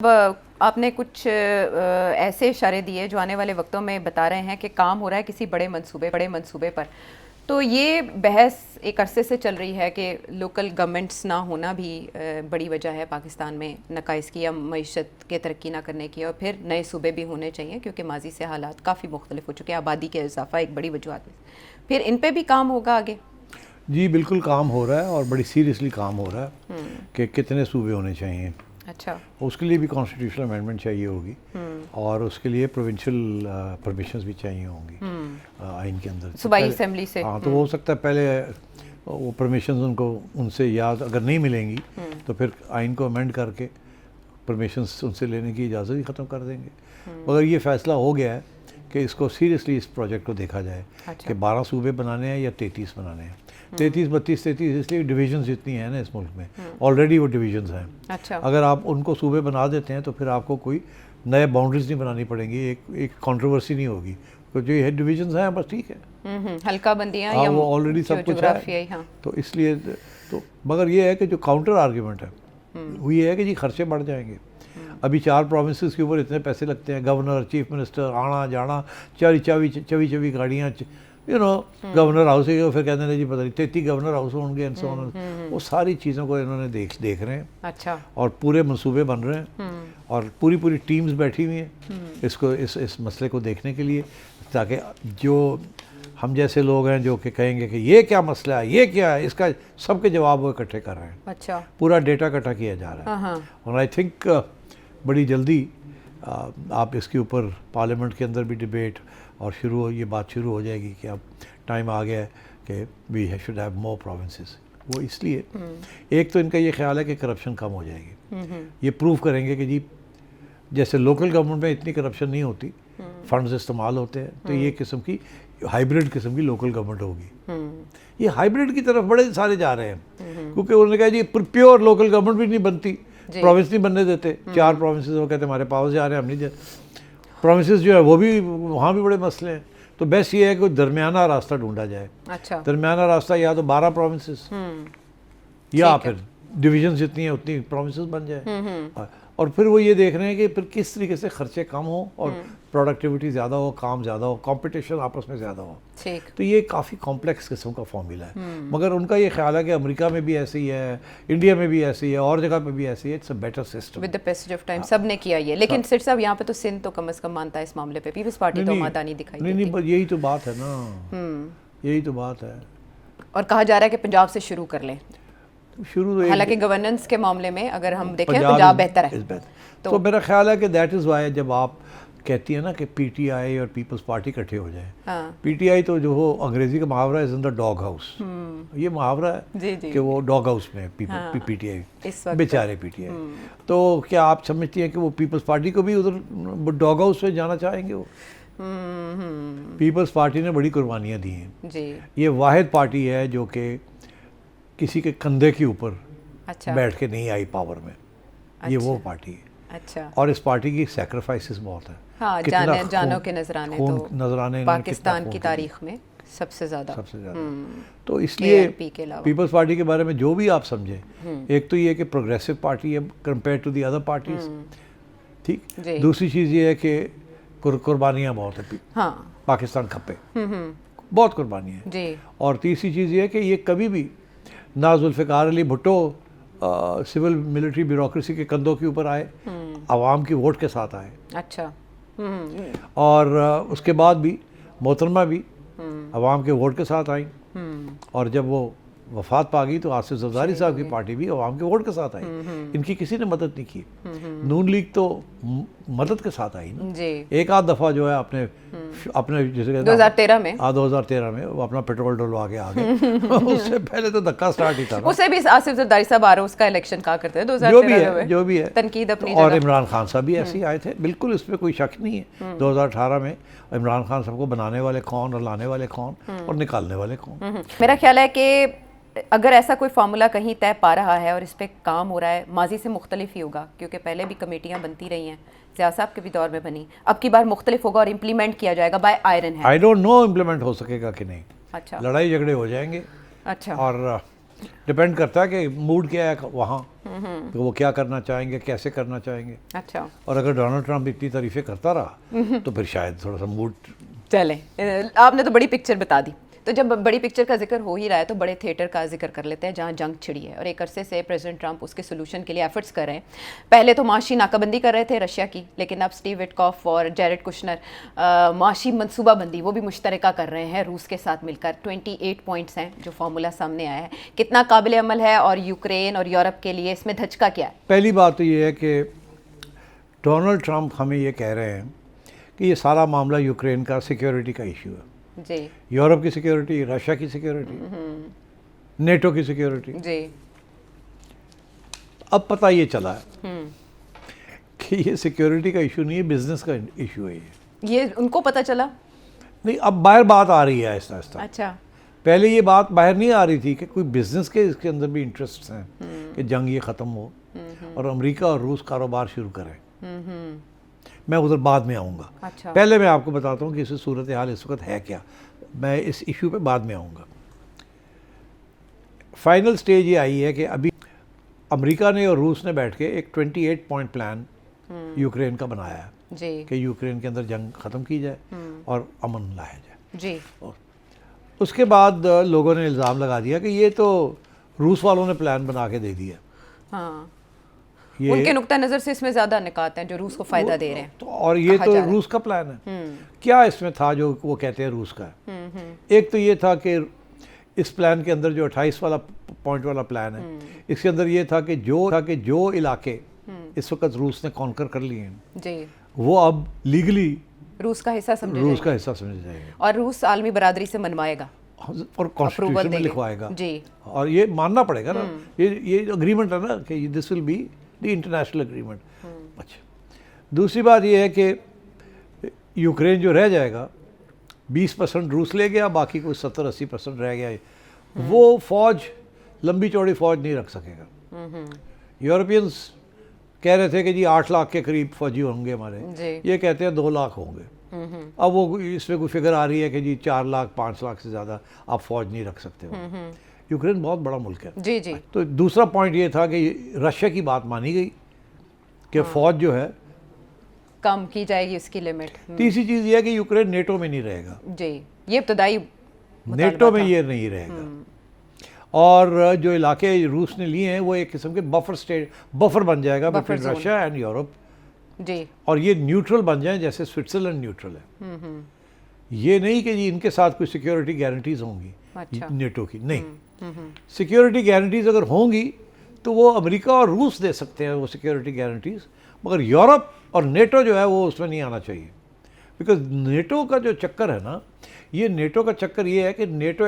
आपने कुछ ऐसे इशारे दिए जो आने वाले वक्तों में बता रहे हैं कि काम हो रहा है किसी बड़े मंसूबे पर। तो ये बहस एक अरसे से चल रही है कि लोकल गवर्नमेंट्स ना होना भी बड़ी वजह है पाकिस्तान में नकाइस की या मईशत के तरक्की ना करने की, और फिर नए सूबे भी होने चाहिए क्योंकि माजी से हालात काफ़ी मुख्तलिफ हो चुके हैं। आबादी के इजाफा एक बड़ी वजूहत है। फिर इन पे भी काम होगा आगे? जी बिल्कुल काम हो रहा है और बड़ी सीरियसली काम हो रहा है कि कितने सूबे होने चाहिए। अच्छा, उसके लिए भी कॉन्स्टिट्यूशनल अमेंडमेंट चाहिए होगी और उसके लिए प्रोविंशियल परमिशंस भी चाहिए होंगी आइन के अंदर सूबाई असेंबली से। हाँ, तो हो सकता है पहले वो परमिशंस उनसे याद अगर नहीं मिलेंगी तो फिर आइन को अमेंड करके परमिशंस उनसे लेने की इजाज़त ही ख़त्म कर देंगे। मगर ये फ़ैसला हो गया है कि इसको सीरियसली इस प्रोजेक्ट को देखा जाए कि 12 सूबे बनाने हैं या 33 बनाने हैं। 33, 32, 33 इसलिए डिवीजन्स जितनी हैं ना इस मुल्क में ऑलरेडी वो डिवीजन्स हैं। अच्छा, अगर आप उनको सूबे बना देते हैं तो फिर आपको कोई नए बाउंड्रीज नहीं बनानी पड़ेंगी, एक कंट्रोवर्सी नहीं होगी। तो जो ये डिवीजन्स हैं बस ठीक है, हल्का बंदियाँ हाँ या वो ऑलरेडी सब कुछ है। हाँ। तो इसलिए तो मगर ये है कि जो काउंटर आर्ग्यूमेंट है वो ये है कि जी खर्चे बढ़ जाएंगे। अभी 4 प्रोविंसेस के ऊपर इतने पैसे लगते हैं, गवर्नर, चीफ मिनिस्टर, आना जाना, चवी गाड़ियाँ, गवर्नर हाउस है, फिर कहते हैं जी पता नहीं 33 गवर्नर हाउस होंगे एंड सो ऑन। वो सारी चीज़ों को इन्होंने देख रहे हैं। अच्छा, और पूरे मंसूबे बन रहे हैं और पूरी टीम्स बैठी हुई हैं इसको इस मसले को देखने के लिए, ताकि जो हम जैसे लोग हैं जो कि कहेंगे कि ये क्या मसला है, ये क्या है, इसका सबके जवाब वो इकट्ठे कर रहे हैं। अच्छा, पूरा डेटा इकट्ठा किया जा रहा है। और आई थिंक बड़ी जल्दी आप इसके ऊपर पार्लियामेंट के अंदर भी डिबेट और ये बात शुरू हो जाएगी कि अब टाइम आ गया है कि we should have more provinces. वो इसलिए एक तो इनका ये ख्याल है कि करप्शन कम हो जाएगी। ये प्रूव करेंगे कि जी जैसे लोकल गवर्नमेंट में इतनी करप्शन नहीं होती, फंड्स इस्तेमाल होते हैं, तो ये किस्म की हाइब्रिड किस्म की लोकल गवर्नमेंट होगी। ये हाइब्रिड की तरफ बड़े सारे जा रहे हैं क्योंकि उन्होंने कहा जी प्योर लोकल गवर्नमेंट भी नहीं बनती, प्रोविंस नहीं बनने देते। 4 प्रोविंसेस वो कहते हैं हमारे पावर जा रहे हैं, हम नहीं प्रोविंसेस जो है वो भी वहाँ भी बड़े मसले हैं। तो बेस्ट ये है कि दरमियाना रास्ता ढूंढा जाए। अच्छा, दरमियाना रास्ता या तो 12 प्रोविंसेस या फिर डिवीजन जितनी है उतनी प्रोविंसेस बन जाए। और फिर वो ये देख रहे हैं कि फिर किस तरीके से खर्चे कम हो और प्रोडक्टिविटी ज़्यादा हो, काम ज़्यादा हो, कंपटीशन आपस में ज़्यादा हो। ठीक। तो ये काफ़ी कॉम्प्लेक्स किस्म का फॉर्मूला है। मगर उनका ये ख्याल है कि अमेरिका में भी ऐसे ही है, इंडिया में भी ऐसे ही है, और जगह पे भी ऐसे ही है। It's a better system with the passage of time सब ने किया ये। लेकिन सिर साहब यहाँ पे तो सिंध तो कम से कम मानता है इस मामले पे, पीपल्स पार्टी तो मादा नहीं दिखाई देती। नहीं, यही तो बात है ना, यही तो बात है। और कहा जा रहा है कि पंजाब से शुरू कर लें। शुरू हालांकि गवर्नेंस के मामले में अगर हम देखें पंजाब बेहतर है। तो मेरा ख्याल है कि दैट इज़ वाई जब आप कहती है ना कि पीटीआई और पीपल्स पार्टी इकट्ठे हो जाए। पीटीआई तो जो हो अंग्रेजी का मुहावरा is in the dog house, ये मुहावरा है कि वो डॉग हाउस में पीटीआई बेचारे पीटीआई। तो क्या आप समझती हैं कि वो पीपल्स पार्टी को भी उधर डॉग हाउस में जाना चाहेंगे? वो पीपल्स पार्टी ने बड़ी कुर्बानियाँ दी हैं। ये वाहिद पार्टी है जो कि किसी के कंधे के ऊपर बैठ के नहीं आई पावर में। ये वो पार्टी है। अच्छा। और इस पार्टी की सैक्रिफाइसेस बहुत है। हाँ, जानों के नजराने तो नजराने पाकिस्तान की तारीख में सबसे ज़्यादा। तो इसलिए पीपल्स पार्टी के बारे में जो भी आप समझें, एक तो ये कि प्रोग्रेसिव पार्टी है compare to the other parties, ठीक। दूसरी चीज़ ये है कि कुर्बानियाँ बहुत है। हाँ, पाकिस्तान खपे बहुत कुर्बानियाँ हैं। और तीसरी चीज़ ये है कि ये कभी भी ना Zulfikar Ali Bhutto civil military bureaucracy के कंधों के ऊपर आए, आवाम की वोट के साथ आए। अच्छा। और उसके बाद भी मोहतरमा भी आवाम के वोट के साथ आई। और जब वो वफात पा गई तो आसिफ जरदारी साहब की पार्टी भी आवाम के वोट के साथ आई। इनकी किसी ने मदद नहीं की। नून लीग तो मदद के साथ आई ना। एक आध दफ़ा जो है अपने जैसे 2013 में 2013 में वो अपना पेट्रोल डलवा के आ गए। उससे पहले तो धक्का स्टार्ट ही था। उसे भी आसिफ जरदारी साहब आ रहे उसका इलेक्शन कहा करते थे 2013 जो भी है तनकीद अपनी और इमरान खान साहब भी ऐसे ही आए थे, बिल्कुल इस पर कोई शक नहीं है। 2018 में इमरान खान साहब को बनाने वाले कौन और लाने वाले कौन और निकालने वाले कौन। मेरा ख्याल है कि अगर ऐसा कोई फार्मूला कहीं तय पा रहा है और इस पर काम हो रहा है, माजी से मुख्तलिफ ही होगा क्योंकि पहले भी कमेटियाँ बनती रही हैं, ज़िया साहब के भी दौर में बनी, अब की बार मुख्तलिफ होगा और इम्प्लीमेंट किया जाएगा बाय आयरन है। आई डोंट नो इम्प्लीमेंट हो सकेगा कि नहीं। अच्छा, लड़ाई झगड़े हो जाएंगे। अच्छा। और डिपेंड करता है कि मूड क्या है वहाँ, तो वो क्या करना चाहेंगे, कैसे करना चाहेंगे। अच्छा, और अगर डोनाल्ड ट्रंप इतनी तारीफें करता रहा तो फिर शायद थोड़ा सा मूड। चले, आपने तो बड़ी पिक्चर बता दी, तो जब बड़ी पिक्चर का जिक्र हो ही रहा है तो बड़े थिएटर का जिक्र कर लेते हैं जहां जंग छिड़ी है और एक अरसे से प्रेसिडेंट ट्रंप उसके सोल्यूशन के लिए एफर्ट्स कर रहे हैं। पहले तो माशी नाकाबंदी कर रहे थे रशिया की, लेकिन अब स्टीव विटकॉफ और जेरेड कुशनर माशी मनसूबाबंदी वो भी मुश्तरका कर रहे हैं रूस के साथ मिलकर। 28 पॉइंट्स हैं जो फार्मूला सामने आया है, कितना काबिल अमल है और यूक्रेन और यूरोप के लिए इसमें धचका क्या है? पहली बात तो ये है कि डोनाल्ड ट्रंप हमें ये कह रहे हैं कि ये सारा मामला यूक्रेन का सिक्योरिटी का इशू है। जी यूरोप की सिक्योरिटी, रशिया की सिक्योरिटी, नेटो की सिक्योरिटी। जी अब पता ये चला है कि ये सिक्योरिटी का इशू नहीं है, बिजनेस का इशू है ये उनको पता चला? नहीं, अब बाहर बात आ रही है आहिस्ता आहिस्ता। अच्छा, पहले ये बात बाहर नहीं आ रही थी कि कोई बिजनेस के इसके अंदर भी इंटरेस्ट हैं कि जंग ये ख़त्म हो और अमेरिका और रूस कारोबार शुरू करें। मैं उधर बाद में आऊँगा। अच्छा, पहले मैं आपको बताता हूँ कि इस सूरत हाल इस वक्त है क्या। मैं इस इशू पे बाद में आऊँगा। फाइनल स्टेज ये आई है कि अभी अमेरिका ने और रूस ने बैठ के एक 28 पॉइंट प्लान यूक्रेन का बनाया है जी कि यूक्रेन के अंदर जंग ख़त्म की जाए और अमन लाया जाए। जी उसके बाद लोगों ने इल्ज़ाम लगा दिया कि ये तो रूस वालों ने प्लान बना के दे दिया। हाँ, ये उनके नुक्ता नज़र से इसमें ज़्यादा निकात हैं जो रूस को फ़ायदा दे रहे हैं। तो और ये कहा तो जा रहा है। रूस का प्लान है। क्या इसमें था जो वो कहते हैं रूस का है? एक तो ये था कि इस प्लान के अंदर जो 28 वाला पॉइंट वाला प्लान है, इसके अंदर ये था कि जो इलाके इस वक्त रूस ने कॉन्कर कर लिए हैं जी, वो अब लीगली रूस का हिस्सा समझे रूस जाएंगे। का हिस्सा समझे जाएंगे और रूस आलमी बरादरी से मनवाएगा और कॉन्स्टिट्यूशन में देंगे। लिखवाएगा। जी और ये मानना पड़ेगा ना, ये अग्रीमेंट है ना कि this will be the international agreement. अच्छा, दूसरी बात ये है कि यूक्रेन जो रह जाएगा 20% रूस ले गया, बाकी कोई 70-80% रह गया। वो फौज लंबी चौड़ी फौज नहीं रख सकेगा। यूरोपियंस कह रहे थे कि जी 8 लाख के करीब फौजी होंगे हमारे, जी ये कहते हैं 2 लाख होंगे। अब वो इसमें कोई फिगर आ रही है कि जी 4 लाख 5 लाख से ज़्यादा आप फौज नहीं रख सकते हो। यूक्रेन बहुत बड़ा मुल्क है। जी जी तो दूसरा पॉइंट ये था कि रशिया की बात मानी गई कि फौज जो है कम की जाएगी उसकी लिमिट। तीसरी चीज़ ये है कि यूक्रेन नेटो में नहीं रहेगा। जी, ये इब्तदाई नेटो में ये नहीं रहेगा। और जो इलाके रूस ने लिए हैं वो एक किस्म के बफर बन जाएगा buffer between zone. Russia and Europe. जी और ये न्यूट्रल बन जाए जैसे स्विट्जरलैंड न्यूट्रल है। ये नहीं कि जी इनके साथ कोई सिक्योरिटी गारंटीज होंगी अच्छा। नेटो की, नहीं। सिक्योरिटी गारंटीज अगर होंगी तो वो अमेरिका और रूस दे सकते हैं वो सिक्योरिटी गारंटीज, मगर यूरोप और नेटो जो है वो उसमें नहीं आना चाहिए। बिकॉज नेटो का जो चक्कर है ना, ये नेटो का चक्कर ये है कि नेटो